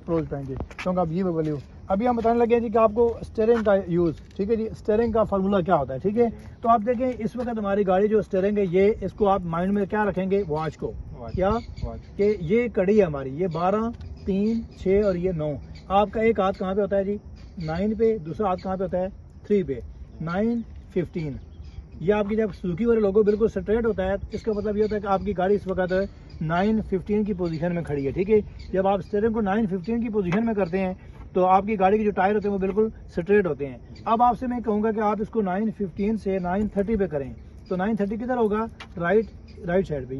Pros पाएंगे, क्योंकि आप ये वैल्यू अभी हम बताने लगे जी कि आपको स्टीयरिंग का यूज़, ठीक है जी, स्टीयरिंग का फार्मूला क्या होता है, ठीक है। तो आप देखें इस वक्त हमारी गाड़ी जो स्टीयरिंग है, ये इसको आप माइंड में क्या रखेंगे, वॉच को, क्या कि ये कड़ी है हमारी, ये 12, 3, 6 और ये 9। आपका एक हाथ कहाँ पे होता है जी, 9 पे, दूसरा हाथ कहाँ पे होता है, 3 पे, 9, 15। ये आपकी जब सुजुकी वाले लोगो बिल्कुल स्ट्रेट होता है, इसका मतलब ये होता है कि आपकी गाड़ी इस वक्त 9:15 की पोजीशन में खड़ी है, ठीक है। जब आप स्टीयरिंग को 9:15 की पोजीशन में करते हैं तो आपकी गाड़ी के जो टायर होते हैं वो बिल्कुल स्ट्रेट होते हैं। अब आपसे मैं कहूँगा कि आप इसको 9:15 से 9:30 पे करें, तो 9:30 किधर होगा, राइट साइड पे,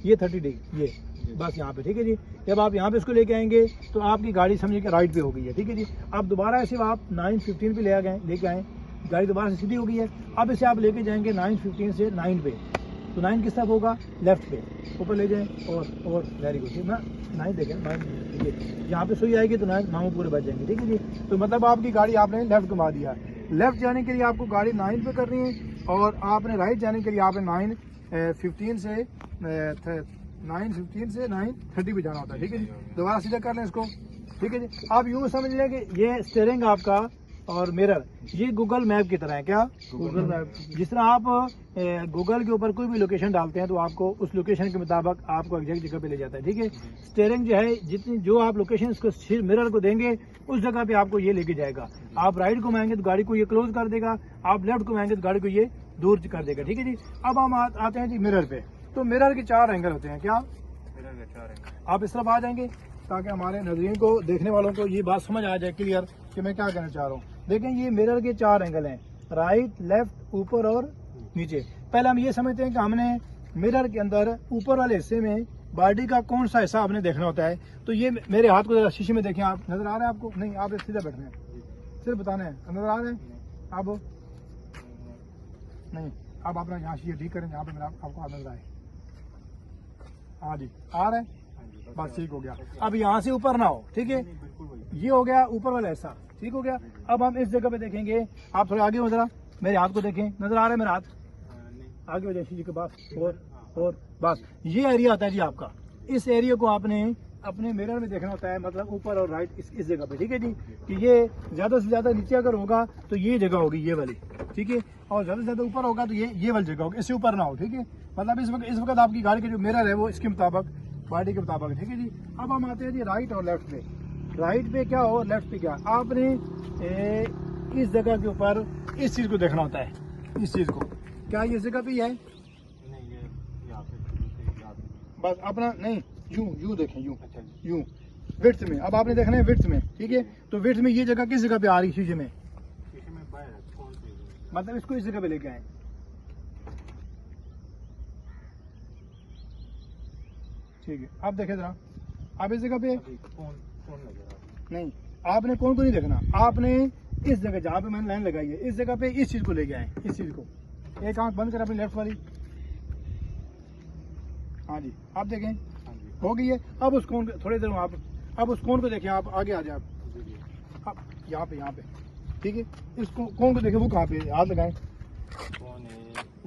ये 30 डिग्री, ये बस यहाँ पे, ठीक है जी। जब आप यहाँ पे इसको लेके आएंगे तो आपकी गाड़ी समझिए कि राइट पे हो गई है, ठीक है जी। अब दोबारा ऐसे आप 9:15 पे लेके आए, गाड़ी दोबारा से सीधी हो गई है। अब इसे आप लेके जाएंगे 9:15 से 9 पे, तो 9 किस तरफ होगा, लेफ्ट पे, ऊपर ले जाएं और वेरी गुड, ठीक ना, 9 देखें, 9 यहाँ पे सुई आएगी तो 9 पूरे बच जाएंगे, ठीक है जी। तो मतलब आपकी गाड़ी आपने लेफ्ट घुमा दिया। लेफ्ट जाने के लिए आपको गाड़ी 9 पे करनी है और आपने राइट जाने के लिए आपने 9:15 से 9:30 पे जाना होता है, ठीक है जी। दोबारा सीधा कर लें इसको, ठीक है जी। आप यूँ समझ लें कि ये स्टीयरिंग आपका और मिरर ये गूगल मैप की तरह है, क्या, गूगल मैप। जिस तरह आप गूगल के ऊपर कोई भी लोकेशन डालते हैं तो आपको उस लोकेशन के मुताबिक आपको एग्जैक्ट जगह पे ले जाता है, ठीक है। स्टीयरिंग जो है, जितनी जो आप लोकेशन इसको मिरर को देंगे उस जगह पे आपको ये लेके जाएगा। आप राइट घुमाएंगे तो गाड़ी को ये क्लोज कर देगा, आप लेफ्ट घुमाएंगे तो गाड़ी को ये दूर कर देगा, ठीक है जी। अब हम आते हैं जी मिरर पे। तो मिरर के 4 एंगल होते हैं, क्या, मिरर के 4 एंगल। आप इस तरफ आ जाएंगे ताकि हमारे नजरीन को, देखने वालों को ये बात समझ आ जाए क्लियर कि मैं क्या कहना चाह रहा हूँ। देखें ये मिरर के 4 एंगल हैं, राइट, लेफ्ट, ऊपर और नीचे। पहले हम ये समझते हैं कि हमने मिरर के अंदर ऊपर वाले हिस्से में बॉडी का कौन सा हिस्सा आपने देखना होता है। तो ये मेरे हाथ को जरा शीशे में देखें, आप नजर आ रहा है आपको, नहीं आप सीधा बैठना है, सिर्फ बताना है, नजर आ रहे हैं आप, नहीं आप अपना यहाँ शीशे ठीक करें, यहाँ पे मेरा आपको हाथ नजर आए, हाँ जी आ रहा है, बस ठीक हो गया। अब यहाँ से ऊपर ना हो, ठीक है, ये हो गया ऊपर वाला हिस्सा, ठीक हो गया। अब हम इस जगह पे देखेंगे, आप थोड़े आगे हो जरा, मेरे हाथ को देखें, नजर आ रहा है मेरा हाथ, आगे हो जाए शीशे के पास, और बस ये एरिया आता है जी आपका। इस एरिया को आपने अपने मिरर में देखना होता है, मतलब ऊपर और राइट इस जगह पे, ठीक है जी। कि ये ज्यादा से ज्यादा नीचे अगर होगा तो ये जगह होगी ये वाली, ठीक है, और ज्यादा से ज्यादा ऊपर होगा तो ये वाली जगह होगी, इससे ऊपर ना हो, ठीक है। मतलब इस वक्त आपकी गाड़ी के जो मिरर है वो इसके मुताबिक, बॉडी के मुताबिक, ठीक है जी। अब हम आते हैं जी राइट और लेफ्ट पे। राइट पे क्या हो, लेफ्ट पे क्या, आपने इस जगह के ऊपर इस चीज को देखना होता है, इस चीज को, क्या ये जगह पे है, नहीं ये यहाँ पे, बस अपना नहीं, यूं देखें, यूं विड्थ में। अब आपने देखना है विड्थ में, ठीक है। तो विड्थ में ये जगह किस जगह पे आ रही है, शीशे में, मतलब इसको इस जगह पे लेके आए, ठीक है। आप देखें जरा, आप इस जगह पे नहीं, आपने कौन को नहीं देखना, आपने इस जगह जहाँ पे मैंने लाइन लगाई है इस जगह पे इस चीज को लेके आए, इस चीज को। एक आंख बंद कर अपनी लेफ्ट वाली, हाँ जी आप देखें, हो गई है। अब उस कोन, थोड़ी देर में आप अब उस कोन को देखें, आप आगे आ जाए, आप यहाँ पे, ठीक है। इस कोन को देखें, वो कहाँ पे, हाथ लगाए,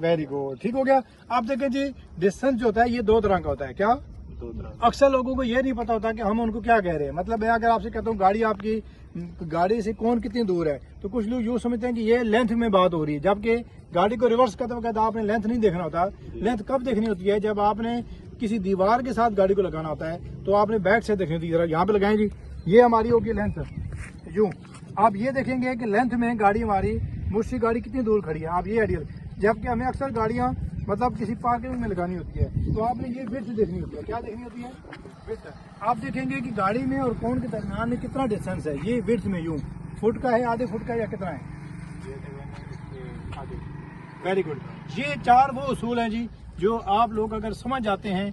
वेरी गुड, ठीक हो गया। आप देखें जी डिस्टेंस जो होता है ये 2 तरह का होता है, क्या, 2 तरह। अक्सर लोगों को ये नहीं पता होता कि हम उनको क्या कह रहे हैं। मतलब मैं अगर आपसे कहता हूँ गाड़ी आपकी, गाड़ी से कौन कितनी दूर है, तो कुछ लोग यूँ समझते हैं कि ये लेंथ में बात हो रही है, जबकि गाड़ी को रिवर्स करते वक्त आपने लेंथ नहीं देखना होता। लेंथ कब देखनी होती है, जब आपने किसी दीवार के साथ गाड़ी को लगाना होता है, तो आपने बैक से देखनी होती है। यहाँ पे लगाएं जी, ये हमारी होगी लेंथ, यूँ आप ये देखेंगे कि लेंथ में गाड़ी हमारी, मुझसे गाड़ी कितनी दूर खड़ी है, आप ये आइडियल। जबकि हमें अक्सर गाड़ियाँ मतलब किसी पार्किंग में लगानी होती है, तो आपने ये विड्थ देखनी होती है, क्या देखनी होती है, विड्थ। आप देखेंगे कि गाड़ी में और कोन के दरमियान में कितना डिस्टेंस है, ये विड्थ में यूं फुट का है, आधे फुट का, या कितना है, वेरी गुड। ये 4 वो उसूल हैं जी जो आप लोग अगर समझ जाते हैं